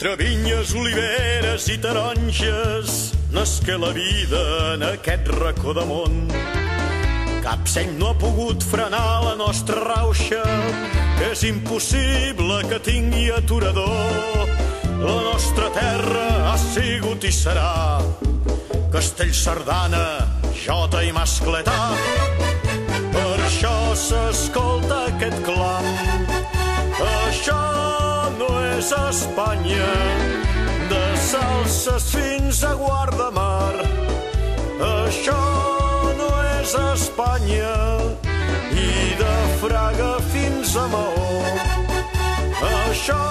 Entre vinyes, oliveres i taronges nasqué la vida en aquest racó de món. Cap seny no ha pogut frenar la nostra rauxa, que és impossible que tingui aturador. La nostra terra ha sigut i serà Castellsardana, Jota i Mascletà. Per això s'escolta aquest clam. Això no és Espanya, de Salses fins a Guardamar. Això no és Espanya, i de Fraga fins a Maó. Això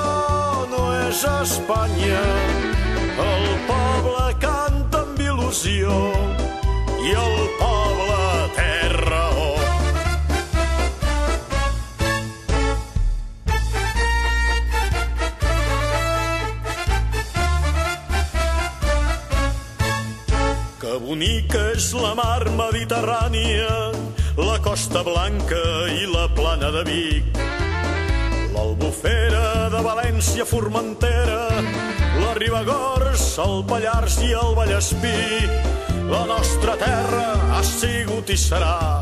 no és Espanya, el poble canta amb il·lusió i el poble té raó. Que bonica és la mar Mediterrània, la Costa Blanca i la Plana de Vic, l'Albufera de València, Formentera, la Ribagorç, el Pallars i el Vallespí. La nostra terra ha sigut i serà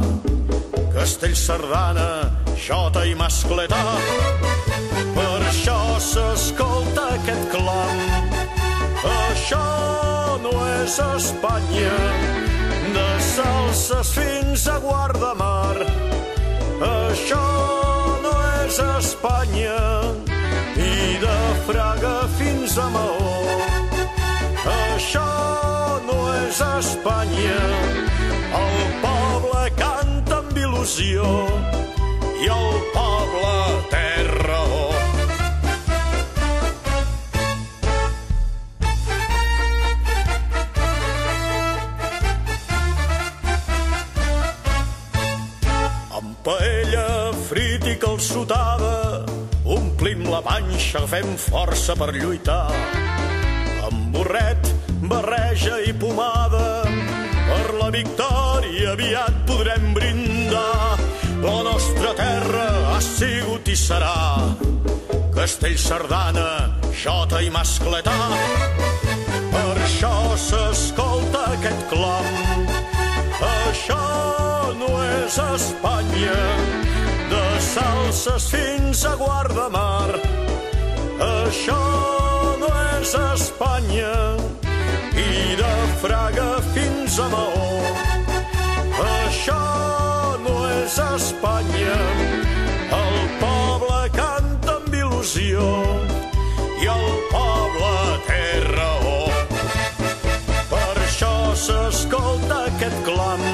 Castellsardana, Jota i Mascletà. Per això s'escolta aquest clam. Això no és Espanya, de Salses fins a Guardamar. Això no és Espanya, i de Fraga fins a Maó. Això no és Espanya, el poble canta amb il·lusió i el poble té raó. Amb paella, frit i calçotada, omplim la panxa, fem força per lluitar. Amb burret, barreja i pomada, per la victòria aviat podrem brindar. La nostra terra ha sigut i serà Castellsardana, Jota i Mascletà. Per això s'escolta aquest clam. Això no és Espanya, de Salses fins a Guardamar. Això no és Espanya, i de Fraga fins a Maó. Això no és Espanya, el poble canta amb il·lusió i el poble té raó. Per això s'escolta aquest clam.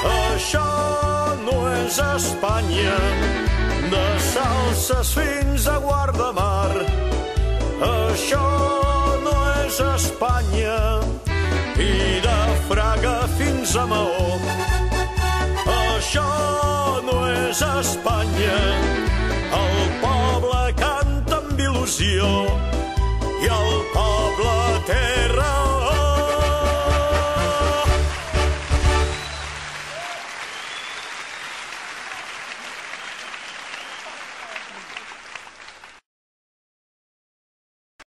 Això no és Espanya, de Salses fins a Guardamar. Això no és Espanya, i de Fraga fins a Maó. Això no és Espanya, el poble canta amb il·lusió i el poble